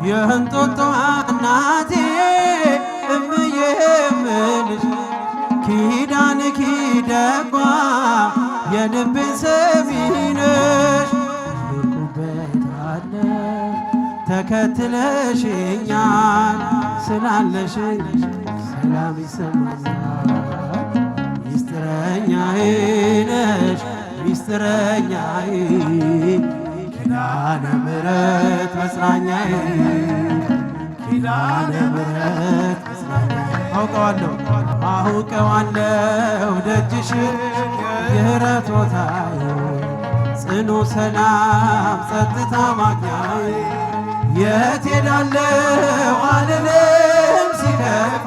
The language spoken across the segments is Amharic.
የእንጦጦ እናቴ እምዬ እምልሽ ኪዳን ኪደጓ የልቤን ሰሚ ነሽ። ርቁበታለ ተከትለሽኛል ስላለሽ ሰላም ይሰማኛል። ሚስጥረኛዬ ነሽ ሚስጥረኛዬ ኪዳነ ምሕረት መጽናኛዬ ኪዳነ ምሕረት መጽናኛዬ አውቀዋለሁ ደጅሽ የምህረት ቦታዬ ጽኑ ሰላም ጸጥታ ማግኛዬ የት ሄዳለሁ አልልም ሲከፋ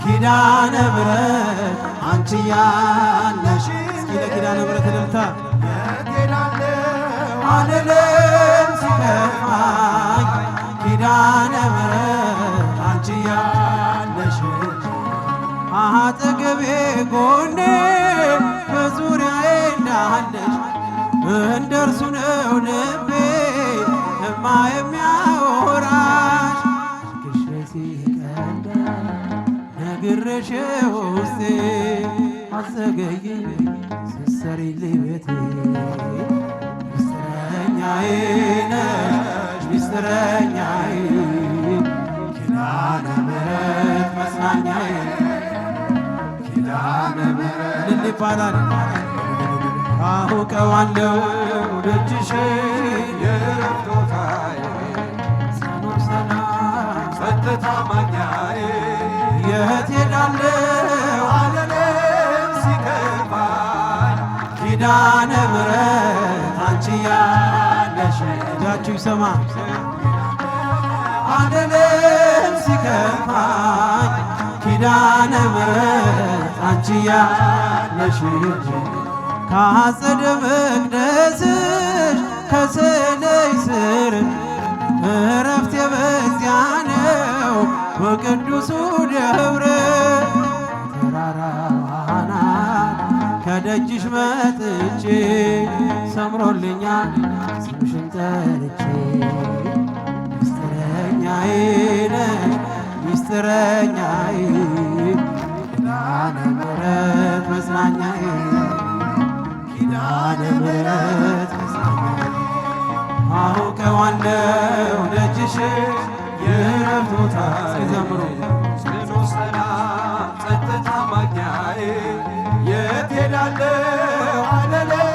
ኪዳነ ምሕረት አንቺ ያለሽ እስኪ ለኪዳነ ምሕረት እልልታ የት ሄዳለሁ አልልም ሲከፋኝ ኪዳነ ምሕረት አንቺ ያለሽ አጠገቤ ጎኔ በዙሪያዬ እንዳለሽ እንደርሱ ነው ልቤ እማ የሚያወራሽ ግሽ ሲቀዳ ነግሬሽ ውስጤ አዘገይ ስትሰሪልኝ ቤቴ ሚስጥረኛዬ ነሽ ሚስጥረኛዬ ኪዳነ ምሕረት መጽናኛዬ ኪዳነ ምሕረት ልል ይባላል። አውቀዋለሁ ደጅሽ የዕረፍት ቦታዬ ጽኑ ሰላም ጸጥታ ማግኛዬ የት ሄዳለሁ አልልም ሲከፋኝ ኪዳነ ምሕረት አንቺ ያለሽ እጃችሁ ይሰማ አልልም ሲከፋኝ ኪዳነ ምሕረት አንቺ ያለሽ ከአጸደ መቅደስሽ ከስዕልሽ ስር ዕረፍቴ በዚያ ነው በቅዱሱ ደብረ ተራራው አናት ከደጅሽ መጥቼ ሰምሮልኛል ስምሽን ጠርቼ ሚስጥረኛዬ ነሽ ሚስጥረኛዬ ኪዳነ ምሕረት መጽናኛዬ ኪዳነ ምሕረት መጽናኛዬ አውቀዋለሁ ደጅሽ የዕረፍት ቦታዬ ዘምሩ ጽኑ ሰላም ጸጥታ ማግኛዬ የት ሄዳለሁ አልልም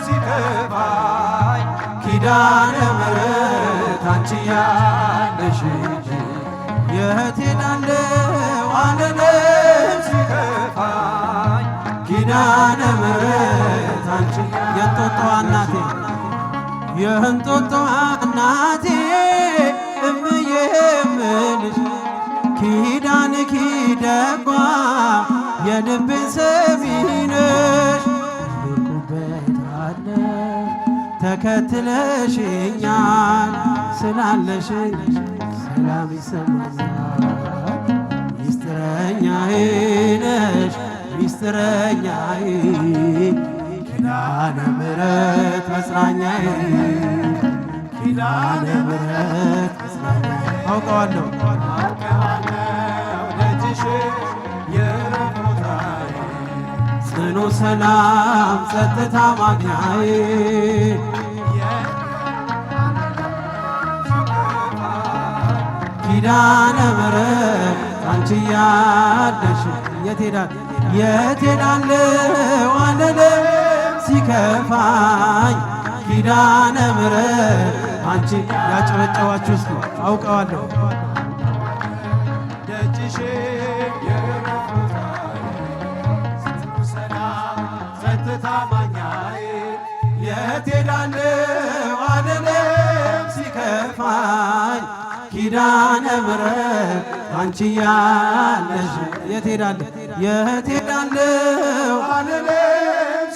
ሲከፋኝ ኪዳነ ምሕረት አንቺ ያለሽ የት ሄዳለሁ አልልም ሲከፋኝ ኪዳነ ምሕረት አንቺ የእንጦጦ እናቴ የእንጦጦ እናቴ እምዬ እምልሽ ኪዳን ኪደጓ የልቤን ሰሚ ነሽ። ርቁበታለ ተከትለሽኛል ስላለሽ ሰላም ይሰማኛል። ሚስጥረኛዬ ነሽ ሚስጥረኛዬ ኪዳነ ምሕረት መጽናኛዬ ኪዳነ ምሕረት መጽናኛዬ አውቀዋለሁ ደጅሽ የዕረፍት ቦታዬ ጽኑ ሰላም ጸጥታ ማግኛዬ ኪዳነ ምሕረት አንቺ ያለሽ የት ሄዳለሁ አልልም ሲከፋኝ ኪዳነ ምሕረት አንቺ ያጨበጨባችሁ እስኪ አውቀዋለሁ ደጅሽ የዕረፍት ቦታዬ ጽኑ ሰላም ጸጥታ ማግኛዬ የት ሄዳለሁ አልልም ሲከፋኝ ኪዳነ ምሕረት አንቺ ያለሽ የት ሄዳለሁ አልልም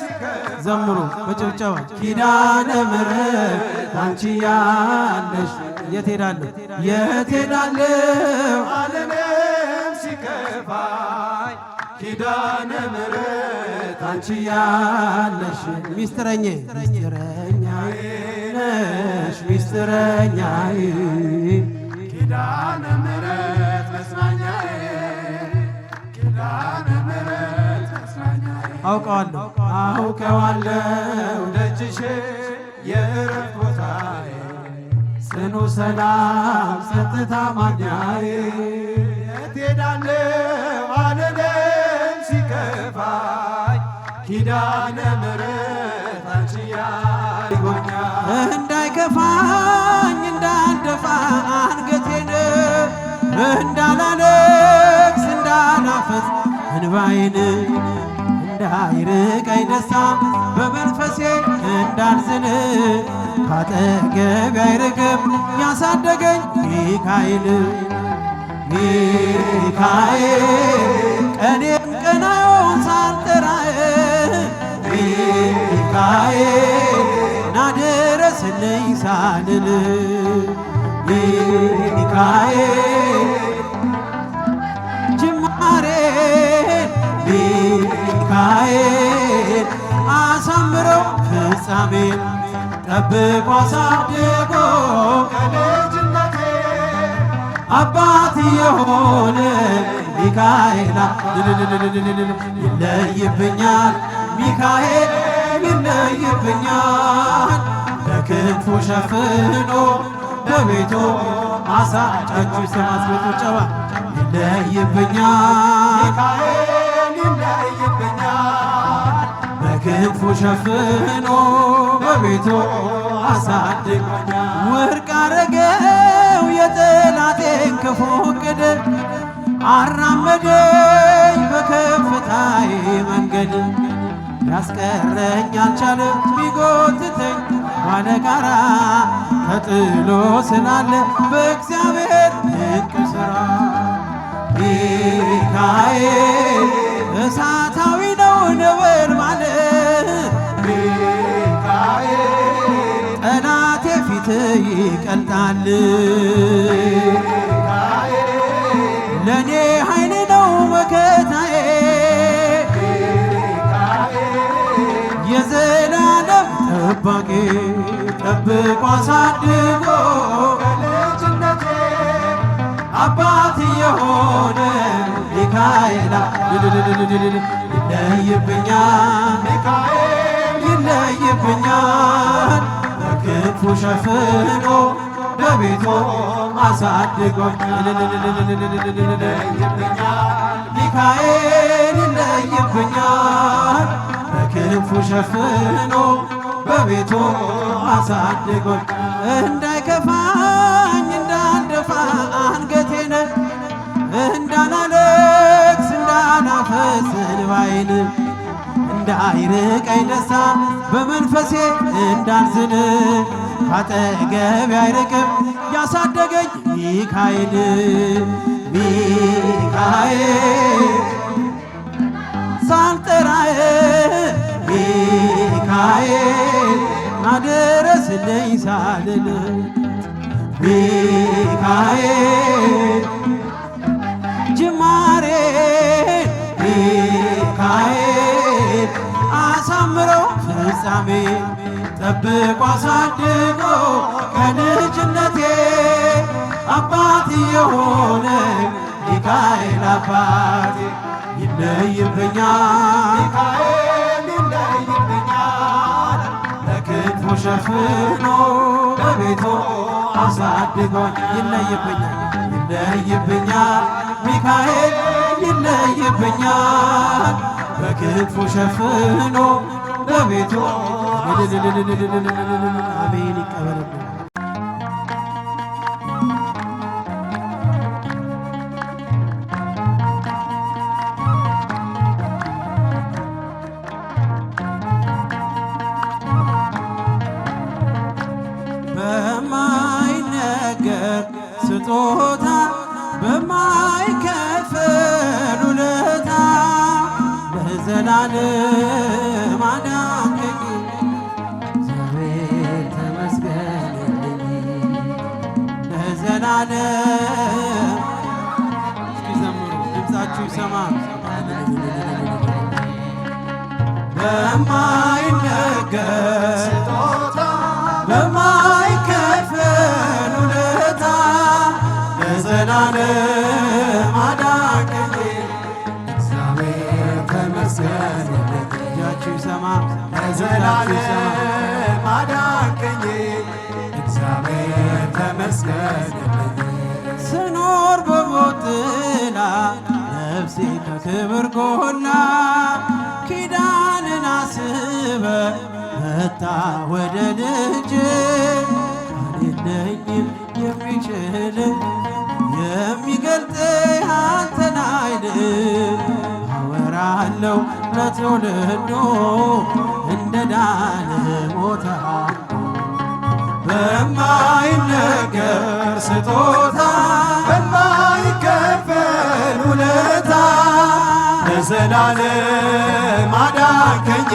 ሲከፋኝ ዘምሩ በጭብጨባ ኪዳነ ምሕረት አንቺ ያለሽ የት ሄዳለሁ አልልም ሲከፋኝ ኪዳነ ምሕረት አንቺ ያለሽ ሚስጥረኛዬ ነሽ ሚስጥረኛዬ ኪዳነ ምሕረት መጽናኛዬ ኪዳነ ምሕረት መጽናኛዬ አውቀዋለሁ ደጅሽ የእረፍት ቦታዬ ጽኑ ሰላም ጸጥታ ማግኛዬ የት ሄዳለሁ አልልም ሲከፋኝ ኪዳነ ምሕረት አንቺ ያልጎኛል እንዳይከፋኝ እንዳልደፋ አንገቴን እንዳላለቅስ እንዳላፈስ እንባዬን እንዳይርቀኝ ደስታ በመንፈሴ እንዳልዝል ካጠገቤ አይርቅም ያሳደገኝ ሚካኤል ሚካኤል ቀኔም ቀናዩን ሳልጠራህ ሚካኤል ናድረስልኝ ሳልል ሚካኤል ጅማሬ ሚካኤል አሳምረው ፍጻሜን ጠብቆ አሳድጎ ከልጅነቴ አባት የሆነ ሚካኤል ይለይብኛል ሚካኤል ይለይብኛል በክንፉ ሸፍኖ በቤቱ አሳጫችሁ ሰማስቤቱ ጨዋ ይለይብኛል ሚካኤል ይለይብኛል በክንፉ ሸፍኖ በቤቱ አሳድጎኛል ወርቅ አረገው የጠላቴን ክፉ ዕቅድ አራመደኝ በከፍታዬ መንገድ ያስቀረኝ አልቻለም ቢጎትተኝ ባለ ጋራ ተጥሎ ስላለ በእግዚአብሔር ድንቅ ሥራ ሚካኤል እሳታዊ ነው ነበልባል ሚካኤል ጠላቴ ፊት ይቀልጣል ለእኔ ኃይል ነው መከታዬ የዘላለም ጠባቂ ጠብቆ አሳድጎ ከልጅነቴ አባት የሆነ ሚካኤል ይለይብኛል ሚካኤል ይለይብኛል በክንፉ ሸፍኖ በቤቱ አሳድጎኛል ሚካኤል ይለይብኛል በክንፉ ሸፍኖ በቤቱ አሳድጎኛል እንዳይከፋኝ እንዳልደፋ አንገቴን እንዳላለቅስ እንዳላፈስ እንባዬን እንዳይርቀኝ ደስታ በመንፈሴ እንዳልዝል ካጠገቤ አይርቅም ያሳደገኝ ሚካኤል ሚካኤል ሳልጠራህ ሚካኤል ናድረስልኝ ሳልል ሚካኤል ጅማሬ ሚካኤል አሳምረው ፍጻሜ ጠብቆ አሳድጎ ከልጅነቴ አባት የሆነ ሚካኤል አባቴ ይለይብኛል ሚካኤል ይለይብኛል በክንፉ ሸፍኖ በቤቱ አሳድጎኛል ይለይብኛል ይለይብኛል ሚካኤል ይለይብኛል በክንፉ ሸፍኖ በቤቱ አሜን ይቀበልብኝ በማይነገር ስጦታ በማይከፈል ውለታ ለዘላለም አዳንከኝ እግዚአብሔር ተመስገንልኝ ለዘላለም እስኪ ዘምሩ ድምፃችሁ ይሰማ በማይነገር ስጦታ ለዘላለም አዳንከኝ እግዚአብሔር ተመስገን። እጃችሁ ይሰማ ለዘላለም አዳንከኝ እግዚአብሔር ተመስገን። ስኖር በሞት ጥላ ነፍሴ ከክብር ጎላ ኪዳንን አስበ መጣ ወደ ልጅ አልለይም የሚችል የሚገልጥ አንተን ኃይል አወራለሁ ለትውልዱ እንደ ዳነ ሞተ በማይነገር ስጦታ በማይከፈል ውለታ ለዘላለም አዳንከኝ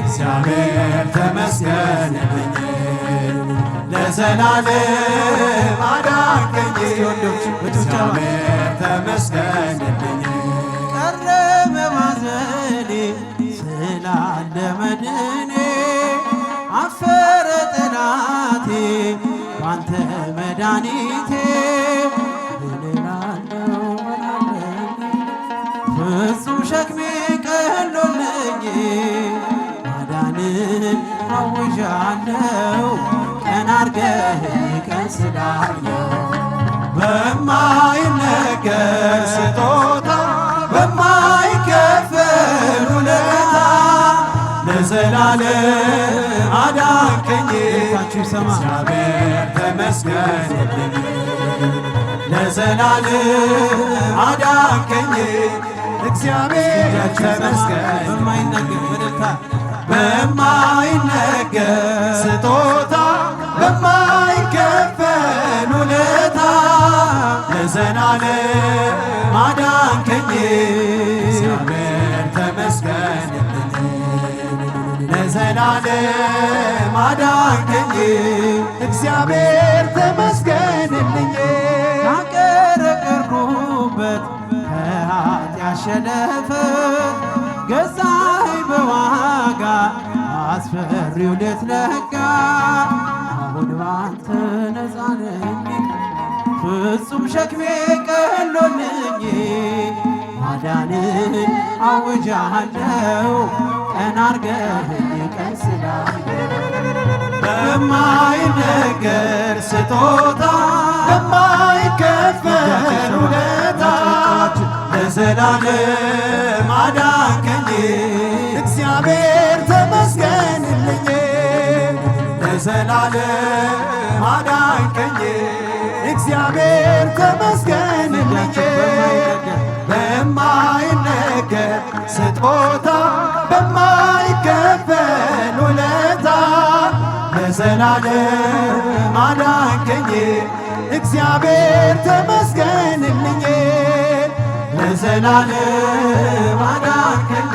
እግዚአብሔር ተመስገንልኝ። ለዘላለም አዳንከኝ እግዚአብሔር ተመስገንልኝ። ቀረበ ማዘኔ ስላለ መድኔ አፈረ ጠላቴ ባንተ መድኃኒቴ እልላለሁ መላለኝ ፍጹም ሸክሜ ቀሎልኝ ማዳንን አውጃለሁ ቀን አርገህ ቀን ስላየው በማይነገር ስጦታ በማይከፈል ውለታ ለዘላለም አዳንከኝ እግዚአብሔር ተመስገንልኝ። ለዘላለም አዳንከኝ እግዚአብሔር ተመስገን። በማይነገር ስጦታ በማይከፈል ውለታ ለዘላለም አዳንከኝ እግዚአብሔር ተመስገንልኝ። ለዘላለም አዳንከኝ እግዚአብሔር ተመስገንልኝ። ካቀረቀርኩበት ከኃጢአት ሸነፈ ገዛኸኝ በዋጋ አስፈሪው ሌት ነጋ አሁን ባንተ ነፃ ነኝ ፍጹም ሸክሜ ቀሎልኝ ማዳንን አውጃለሁ ቀን አርገህ ቀን ስላየው በማይነገር ስጦታ በማይከፈል ውለታ ለዘላለም አዳንከኝ እግዚአብሔር ተመስገንልኝ። ለዘላለም አዳንከኝ እግዚአብሔር ተመስገንልኝ። በማይነገር ስጦታ በማይከፈል ውለታ ለዘላለም አዳንከኝ እግዚአብሔር ተመስገንልኝ። ለዘላለም አዳንከኝ